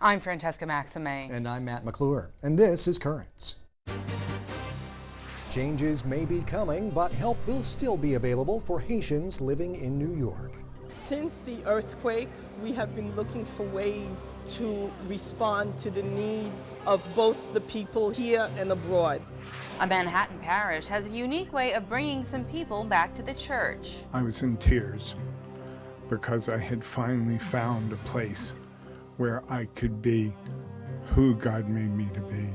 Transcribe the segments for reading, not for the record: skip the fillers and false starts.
I'm Francesca Maxime. And I'm Matt McClure. And this is Currents. Changes may be coming, but help will still be available for Haitians living in New York. Since the earthquake, we have been looking for ways to respond to the needs of both the people here and abroad. A Manhattan parish has a unique way of bringing some people back to the church. I was in tears because I had finally found a place where I could be who God made me to be.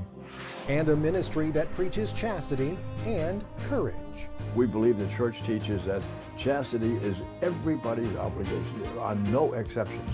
And a ministry that preaches chastity and courage. We believe the church teaches that chastity is everybody's obligation. There are no exceptions.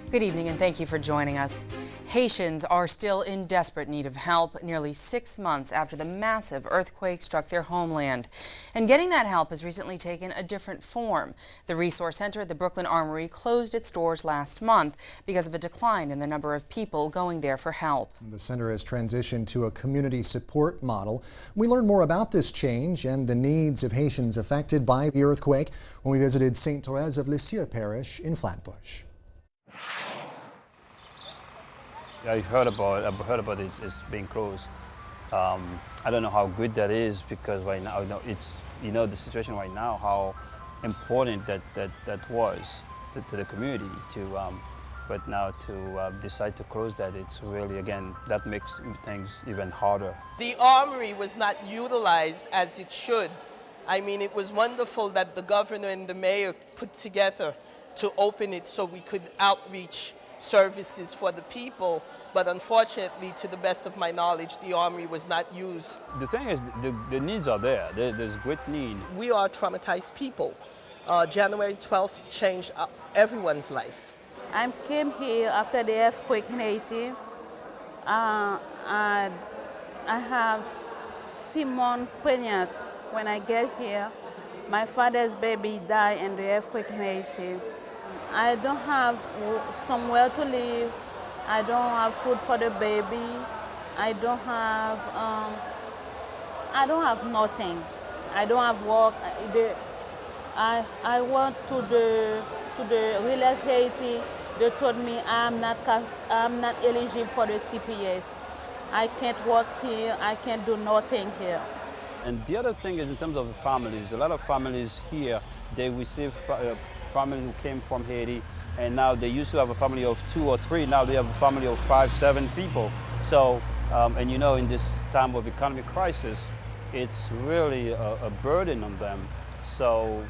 Good evening and thank you for joining us. Haitians are still in desperate need of help nearly 6 months after the massive earthquake struck their homeland. And getting that help has recently taken a different form. The Resource Center at the Brooklyn Armory closed its doors last month because of a decline in the number of people going there for help. The center has transitioned to a community support model. We learned more about this change and the needs of Haitians affected by the earthquake when we visited St. Thérèse of Lisieux Parish in Flatbush. I heard about it. It's being closed. I don't know how good that is because right now, the situation right now, how important that was to the community. But now to decide to close that, it's really, again, that makes things even harder. The armory was not utilized as it should. I mean, it was wonderful that the governor and the mayor put together to open it so we could outreach services for the people, but unfortunately, to the best of my knowledge, the armory was not used. The thing is, the needs are there. There's great need. We are traumatized people. January 12th changed everyone's life. I came here after the earthquake in Haiti. And I have Simon Spaniard. When I get here, my father's baby died in the earthquake in Haiti. I don't have somewhere to live. I don't have food for the baby. I don't have nothing. I don't have work. I went to the Relief Haiti. They told me I'm not eligible for the TPS. I can't work here. I can't do nothing here. And the other thing is in terms of the families. A lot of families here, they receive families who came from Haiti, and now they used to have a family of 2 or 3. Now they have a family of 5, 7 people. So, and in this time of economic crisis, it's really a burden on them. So,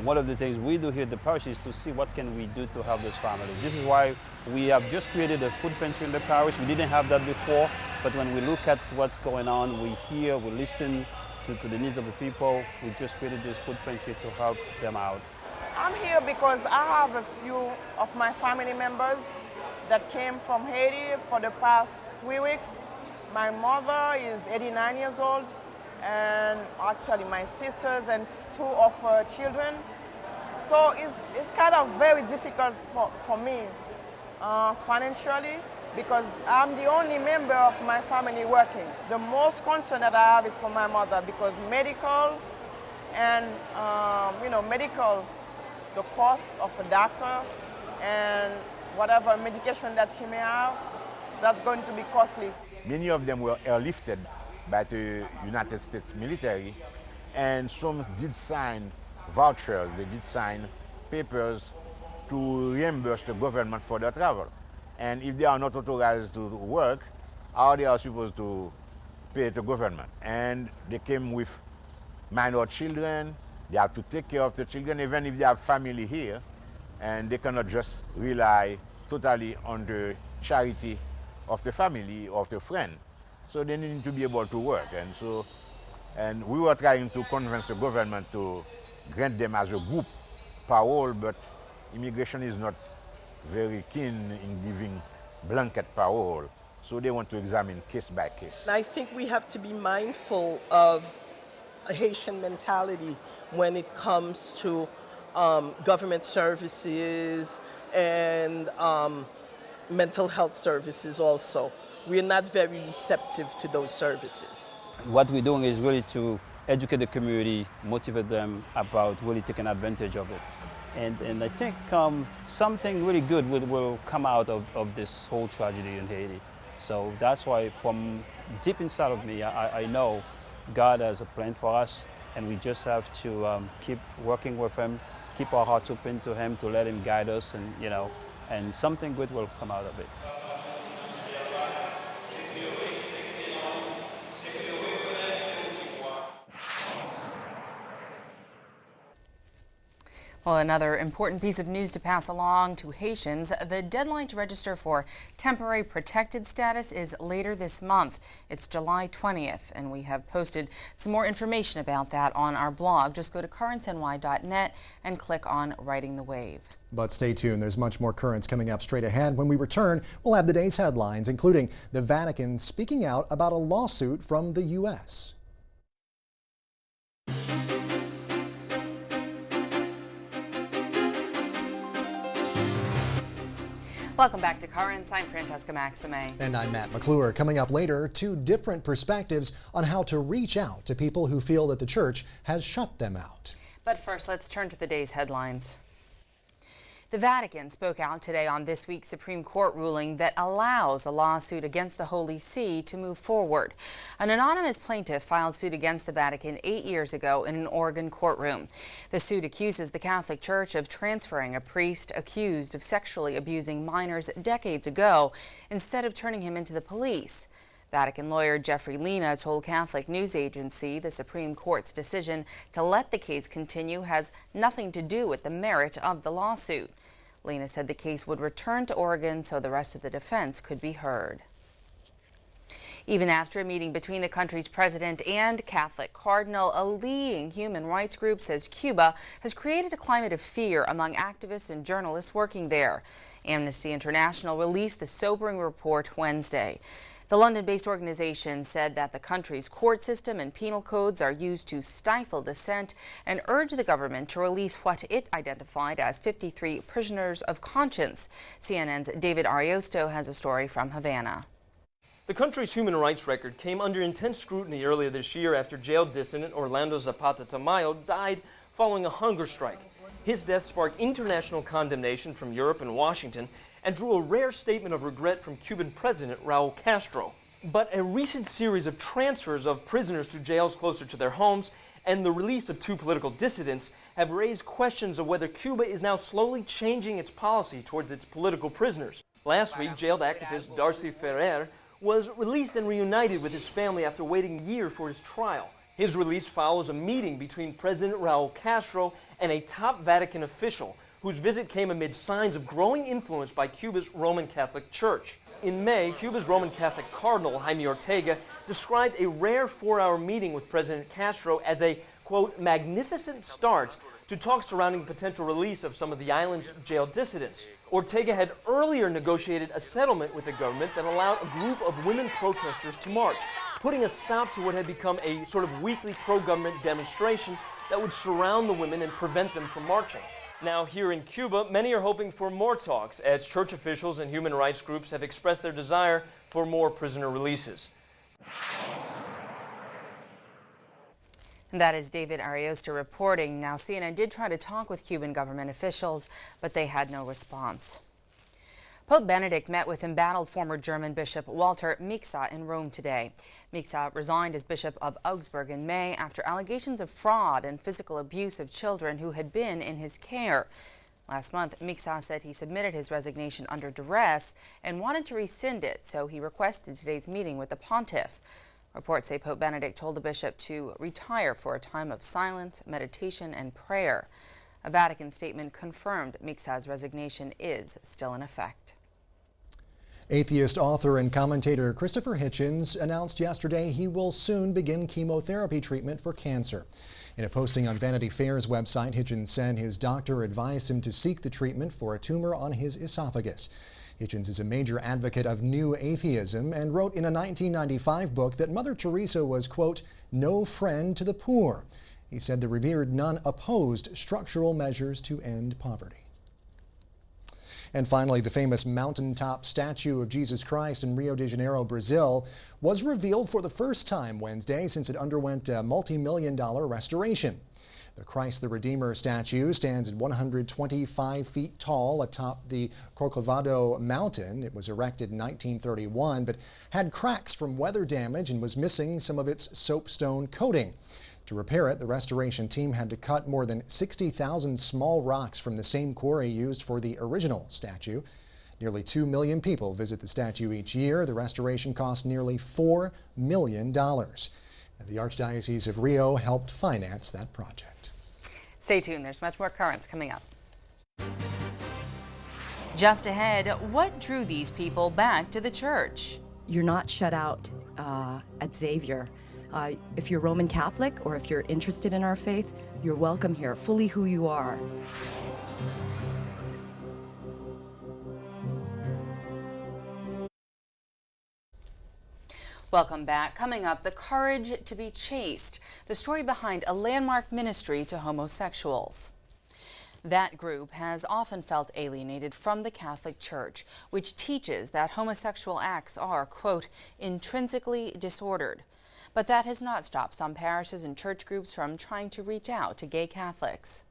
one of the things we do here at the parish is to see what can we do to help this family. This is why we have just created a food pantry in the parish. We didn't have that before, but when we look at what's going on, we hear, we listen to the needs of the people. We just created this food pantry to help them out. I'm here because I have a few of my family members that came from Haiti for the past 3 weeks. My mother is 89 years old, and actually my sisters and 2 of her children. So it's kind of very difficult for me financially because I'm the only member of my family working. The most concern that I have is for my mother because medical and, medical, the cost of a doctor and whatever medication that she may have, that's going to be costly. Many of them were airlifted by the United States military, and some did sign vouchers, they did sign papers to reimburse the government for their travel. And if they are not authorized to work, how they are supposed to pay the government? And they came with minor children. They have to take care of the children, even if they have family here, and they cannot just rely totally on the charity of the family or of the friend. So they need to be able to work. And we were trying to convince the government to grant them as a group parole, but immigration is not very keen in giving blanket parole. So they want to examine case by case. I think we have to be mindful of a Haitian mentality when it comes to government services and mental health services also. We're not very receptive to those services. What we're doing is really to educate the community, motivate them about really taking advantage of it. And I think something really good will come out of this whole tragedy in Haiti. So that's why from deep inside of me, I know God has a plan for us, and we just have to keep working with Him, keep our hearts open to Him, to let Him guide us, and and something good will come out of it. Well, another important piece of news to pass along to Haitians. The deadline to register for temporary protected status is later this month. It's July 20th, and we have posted some more information about that on our blog. Just go to currentsny.net and click on Riding the Wave. But stay tuned. There's much more Currents coming up straight ahead. When we return, we'll have the day's headlines, including the Vatican speaking out about a lawsuit from the U.S. Welcome back to Currents. I'm Francesca Maxime. And I'm Matt McClure. Coming up later, two different perspectives on how to reach out to people who feel that the church has shut them out. But first, let's turn to the day's headlines. The Vatican spoke out today on this week's Supreme Court ruling that allows a lawsuit against the Holy See to move forward. An anonymous plaintiff filed suit against the Vatican 8 years ago in an Oregon courtroom. The suit accuses the Catholic Church of transferring a priest accused of sexually abusing minors decades ago instead of turning him into the police. Vatican lawyer Jeffrey Lena told Catholic News Agency the Supreme Court's decision to let the case continue has nothing to do with the merit of the lawsuit. Lena said the case would return to Oregon so the rest of the defense could be heard. Even after a meeting between the country's president and Catholic cardinal, a leading human rights group says Cuba has created a climate of fear among activists and journalists working there. Amnesty International released the sobering report Wednesday. The London-based organization said that the country's court system and penal codes are used to stifle dissent and urged the government to release what it identified as 53 prisoners of conscience. CNN's David Ariosto has a story from Havana. The country's human rights record came under intense scrutiny earlier this year after jailed dissident Orlando Zapata Tamayo died following a hunger strike. His death sparked international condemnation from Europe and Washington and drew a rare statement of regret from Cuban President Raul Castro. But a recent series of transfers of prisoners to jails closer to their homes and the release of 2 political dissidents have raised questions of whether Cuba is now slowly changing its policy towards its political prisoners. Last week, jailed activist Darcy Ferrer was released and reunited with his family after waiting a year for his trial. His release follows a meeting between President Raul Castro and a top Vatican official whose visit came amid signs of growing influence by Cuba's Roman Catholic Church. In May, Cuba's Roman Catholic Cardinal Jaime Ortega described a rare 4-hour meeting with President Castro as a, quote, magnificent start to talks surrounding the potential release of some of the island's jailed dissidents. Ortega had earlier negotiated a settlement with the government that allowed a group of women protesters to march, putting a stop to what had become a sort of weekly pro-government demonstration that would surround the women and prevent them from marching. Now, here in Cuba, many are hoping for more talks as church officials and human rights groups have expressed their desire for more prisoner releases. And that is David Ariosto reporting. Now, CNN did try to talk with Cuban government officials, but they had no response. Pope Benedict met with embattled former German Bishop Walter Mixa in Rome today. Mixa resigned as Bishop of Augsburg in May after allegations of fraud and physical abuse of children who had been in his care. Last month, Mixa said he submitted his resignation under duress and wanted to rescind it, so he requested today's meeting with the pontiff. Reports say Pope Benedict told the bishop to retire for a time of silence, meditation, and prayer. A Vatican statement confirmed Mixa's resignation is still in effect. Atheist author and commentator Christopher Hitchens announced yesterday he will soon begin chemotherapy treatment for cancer. In a posting on Vanity Fair's website, Hitchens said his doctor advised him to seek the treatment for a tumor on his esophagus. Hitchens is a major advocate of new atheism and wrote in a 1995 book that Mother Teresa was, quote, no friend to the poor. He said the revered nun opposed structural measures to end poverty. And finally, the famous mountaintop statue of Jesus Christ in Rio de Janeiro, Brazil, was revealed for the first time Wednesday since it underwent a multi-million-dollar restoration. The Christ the Redeemer statue stands at 125 feet tall atop the Corcovado mountain. It was erected in 1931, but had cracks from weather damage and was missing some of its soapstone coating. To repair it, the restoration team had to cut more than 60,000 small rocks from the same quarry used for the original statue. Nearly 2 million people visit the statue each year. The restoration cost nearly $4 million. The Archdiocese of Rio helped finance that project. Stay tuned, there's much more currents coming up. Just ahead, what drew these people back to the church? You're not shut out at Xavier. If you're Roman Catholic or if you're interested in our faith, you're welcome here, fully who you are. Welcome back. Coming up, the courage to be chaste, the story behind a landmark ministry to homosexuals. That group has often felt alienated from the Catholic Church, which teaches that homosexual acts are, quote, intrinsically disordered. But that has not stopped some parishes and church groups from trying to reach out to gay Catholics.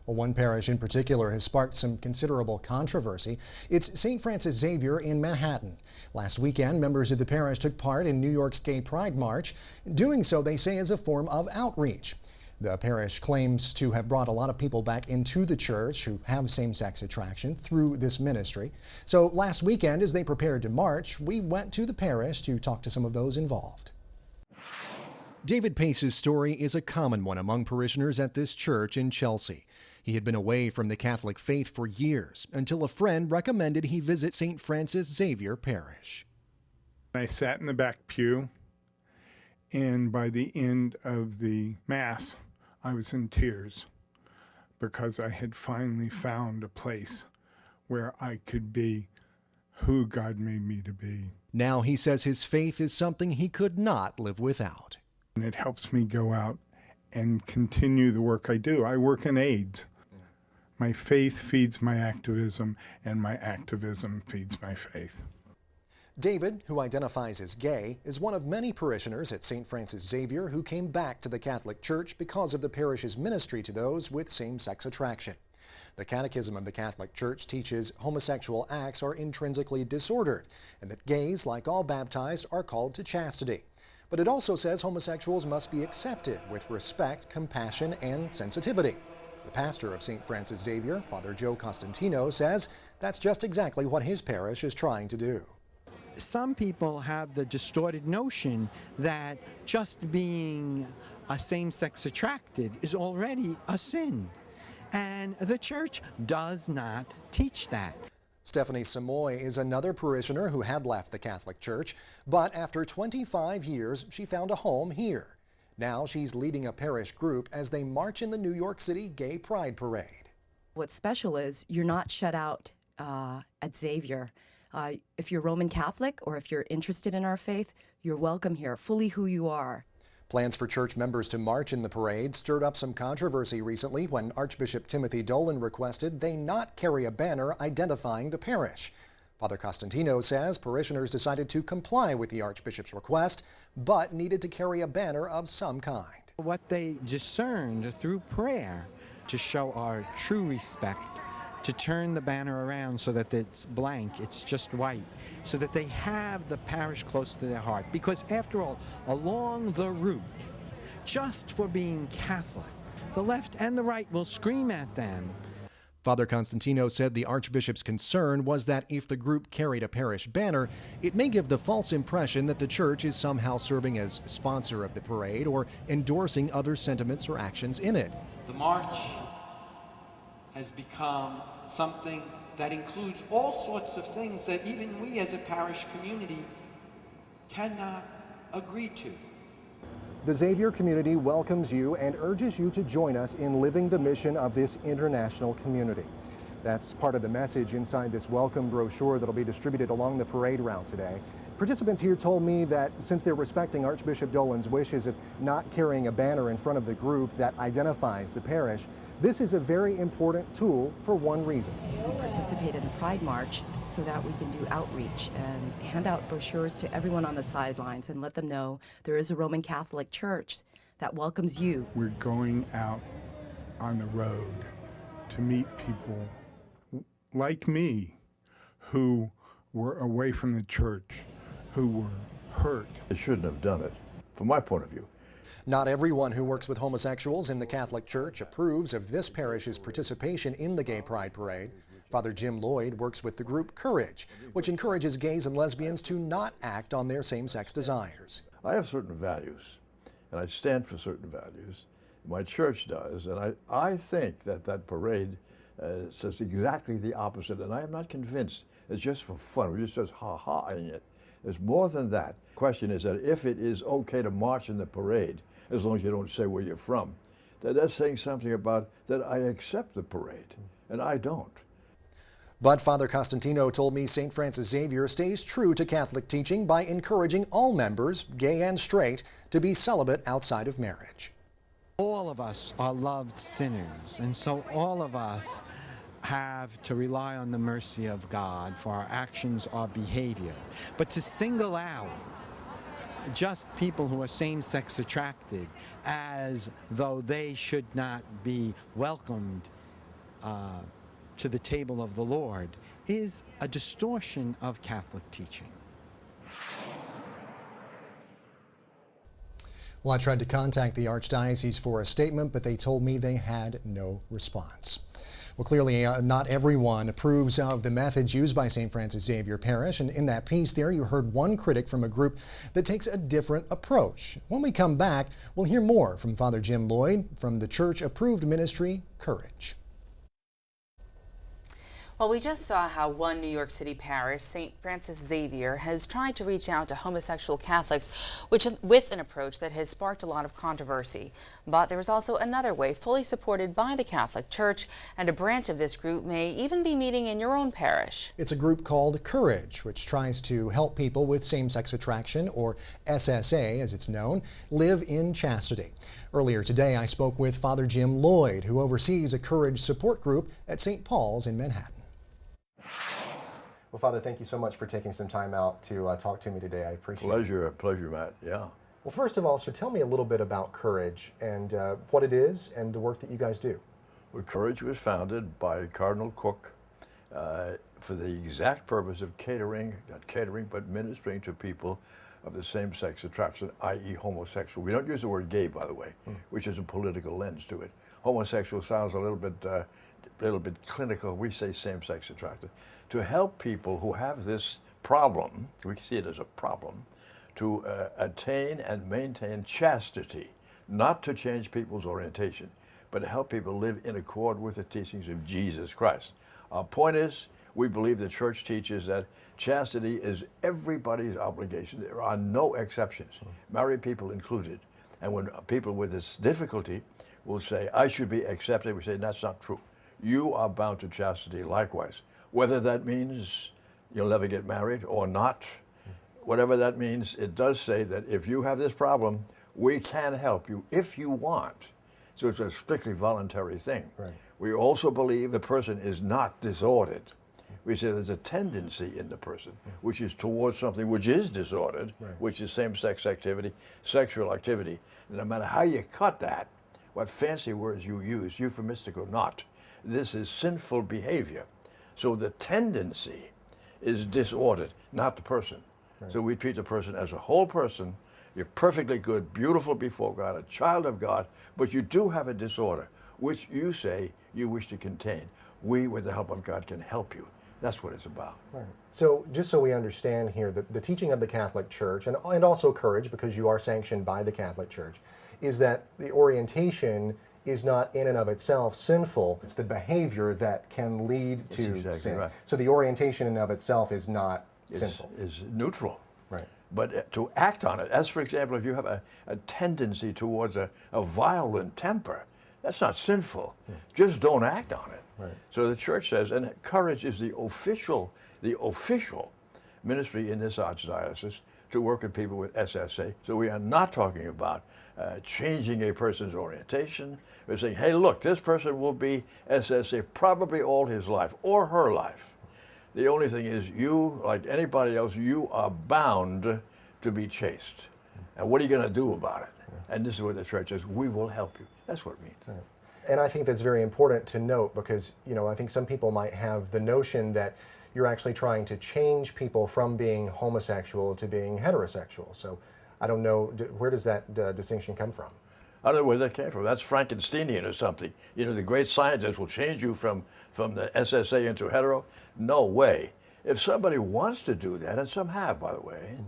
Well, one parish in particular has sparked some considerable controversy. It's St. Francis Xavier in Manhattan. Last weekend, members of the parish took part in New York's Gay Pride March. Doing so, they say, is a form of outreach. The parish claims to have brought a lot of people back into the church who have same-sex attraction through this ministry. So last weekend, as they prepared to march, we went to the parish to talk to some of those involved. David Pace's story is a common one among parishioners at this church in Chelsea. He had been away from the Catholic faith for years until a friend recommended he visit St. Francis Xavier Parish. I sat in the back pew, and by the end of the Mass, I was in tears because I had finally found a place where I could be who God made me to be. Now he says his faith is something he could not live without. And it helps me go out and continue the work I do. I work in AIDS. My faith feeds my activism, and my activism feeds my faith. David, who identifies as gay, is one of many parishioners at St. Francis Xavier who came back to the Catholic Church because of the parish's ministry to those with same-sex attraction. The Catechism of the Catholic Church teaches homosexual acts are intrinsically disordered, and that gays, like all baptized, are called to chastity. But it also says homosexuals must be accepted with respect, compassion, and sensitivity. The pastor of St. Francis Xavier, Father Joe Costantino, says that's just exactly what his parish is trying to do. Some people have the distorted notion that just being a same-sex attracted is already a sin. And the church does not teach that. Stephanie Samoy is another parishioner who had left the Catholic Church, but after 25 years, she found a home here. Now she's leading a parish group as they march in the New York City Gay Pride Parade. What's special is you're not shut out at Xavier. If you're Roman Catholic or if you're interested in our faith, you're welcome here, fully who you are. Plans for church members to march in the parade stirred up some controversy recently when Archbishop Timothy Dolan requested they not carry a banner identifying the parish. Father Costantino says parishioners decided to comply with the Archbishop's request, but needed to carry a banner of some kind. What they discerned through prayer to show our true respect, to turn the banner around so that it's blank, it's just white, so that they have the parish close to their heart. Because after all, along the route, just for being Catholic, the left and the right will scream at them. Father Costantino said the Archbishop's concern was that if the group carried a parish banner, it may give the false impression that the church is somehow serving as sponsor of the parade or endorsing other sentiments or actions in it. The march has become something that includes all sorts of things that even we as a parish community cannot agree to. The Xavier community welcomes you and urges you to join us in living the mission of this international community. That's part of the message inside this welcome brochure that'll be distributed along the parade route today. Participants here told me that since they're respecting Archbishop Dolan's wishes of not carrying a banner in front of the group that identifies the parish, this is a very important tool for one reason. We participate in the Pride March so that we can do outreach and hand out brochures to everyone on the sidelines and let them know there is a Roman Catholic Church that welcomes you. We're going out on the road to meet people like me who were away from the church, who were hurt. They shouldn't have done it, from my point of view. Not everyone who works with homosexuals in the Catholic Church approves of this parish's participation in the Gay Pride Parade. Father Jim Lloyd works with the group Courage, which encourages gays and lesbians to not act on their same-sex desires. I have certain values, and I stand for certain values. My church does, and I think that that parade says exactly the opposite, and I am not convinced it's just for fun. We're just ha-haing it. There's more than that. The question is that if it is okay to march in the parade, as long as you don't say where you're from, that's saying something about that I accept the parade, and I don't. But Father Costantino told me St. Francis Xavier stays true to Catholic teaching by encouraging all members, gay and straight, to be celibate outside of marriage. All of us are loved sinners, and so all of us have to rely on the mercy of God for our actions, our behavior. But to single out just people who are same-sex attracted as though they should not be welcomed to the table of the Lord is a distortion of Catholic teaching. Well, I tried to contact the Archdiocese for a statement, but they told me they had no response. Well, clearly not everyone approves of the methods used by St. Francis Xavier Parish, and in that piece there you heard one critic from a group that takes a different approach. When we come back, we'll hear more from Father Jim Lloyd from the church-approved ministry, Courage. Well, we just saw how one New York City parish, St. Francis Xavier, has tried to reach out to homosexual Catholics with an approach that has sparked a lot of controversy. But there is also another way fully supported by the Catholic Church, and a branch of this group may even be meeting in your own parish. It's a group called Courage, which tries to help people with same-sex attraction, or SSA as it's known, live in chastity. Earlier today, I spoke with Father Jim Lloyd, who oversees a Courage support group at St. Paul's in Manhattan. Well, Father, thank you so much for taking some time out to talk to me today. I appreciate it. Pleasure, Matt, yeah. Well, first of all, so tell me a little bit about Courage and what it is and the work that you guys do. Well, Courage was founded by Cardinal Cook for the exact purpose of not catering, but ministering to people of the same-sex attraction, i.e. homosexual. We don't use the word gay, by the way, which is a political lens to it. Homosexual sounds a little bit clinical. We say same-sex attracted. To help people who have this problem, we see it as a problem, to attain and maintain chastity, not to change people's orientation, but to help people live in accord with the teachings of Jesus Christ. Our point is, we believe the church teaches that chastity is everybody's obligation. There are no exceptions, married people included. And when people with this difficulty will say, I should be accepted, we say, that's not true. You are bound to chastity likewise. Whether that means you'll never get married or not, whatever that means, it does say that if you have this problem, we can help you if you want. So it's a strictly voluntary thing. Right. We also believe the person is not disordered. We say there's a tendency in the person, which is towards something which is disordered, which is same-sex activity, sexual activity. And no matter how you cut that, what fancy words you use, euphemistic or not, this is sinful behavior. So the tendency is disordered, not the person. Right. So we treat the person as a whole person. You're perfectly good, beautiful before God, a child of God, but you do have a disorder, which you say you wish to contain. We, with the help of God, can help you. That's what it's about. Right. So just so we understand here, the teaching of the Catholic Church, and also Courage, because you are sanctioned by the Catholic Church, is that the orientation is not in and of itself sinful. It's the behavior that can lead to exactly sin. Right. So the orientation in and of itself is not sinful. Is neutral. Right. But to act on it, as for example, if you have a tendency towards a violent temper, that's not sinful. Just don't act on it. Right. So the church says, and Courage is the official ministry in this archdiocese to work with people with SSA. So we are not talking about changing a person's orientation. We're saying, hey, look, this person will be SSA probably all his life or her life. The only thing is you, like anybody else, you are bound to be chaste. And what are you going to do about it? And this is what the church says, we will help you. That's what it means. Right. And I think that's very important to note because, you know, I think some people might have the notion that you're actually trying to change people from being homosexual to being heterosexual. So I don't know, where does that distinction come from? I don't know where that came from. That's Frankensteinian or something. You know, the great scientists will change you from the SSA into hetero. No way. If somebody wants to do that, and some have, by the way,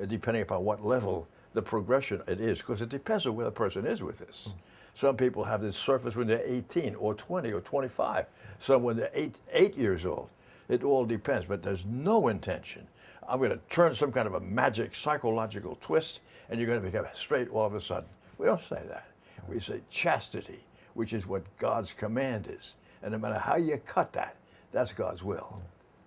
depending upon what level the progression it is, because it depends on where the person is with this. Some people have this surface when they're 18 or 20 or 25. Some when they're 8 years old. It all depends, but there's no intention. I'm going to turn some kind of a magic psychological twist, and you're going to become straight all of a sudden. We don't say that. We say chastity, which is what God's command is. And no matter how you cut that, that's God's will.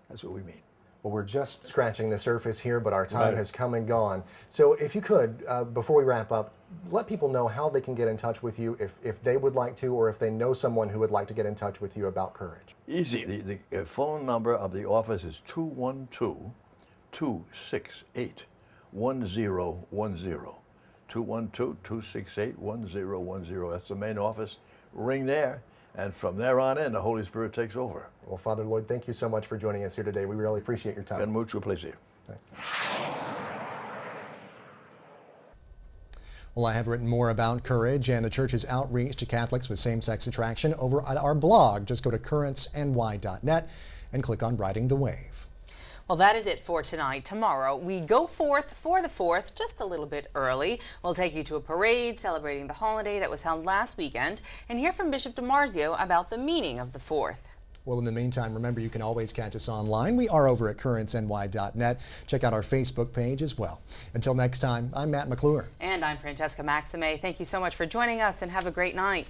That's what we mean. Well, we're just scratching the surface here, but our time has come and gone. So if you could, before we wrap up, let people know how they can get in touch with you if they would like to, or if they know someone who would like to get in touch with you about Courage. Easy. The phone number of the office is 212-268-1010. 212-268-1010. That's the main office. Ring there, and from there on in, the Holy Spirit takes over. Well, Father Lloyd, thank you so much for joining us here today. We really appreciate your time. Con mucho placer. Thanks. Well, I have written more about Courage and the church's outreach to Catholics with same-sex attraction over at our blog. Just go to currentsny.net and click on Riding the Wave. Well, that is it for tonight. Tomorrow, we go forth for the 4th, just a little bit early. We'll take you to a parade celebrating the holiday that was held last weekend and hear from Bishop DiMarzio about the meaning of the 4th. Well, in the meantime, remember you can always catch us online. We are over at currentsny.net. Check out our Facebook page as well. Until next time, I'm Matt McClure. And I'm Francesca Maxime. Thank you so much for joining us and have a great night.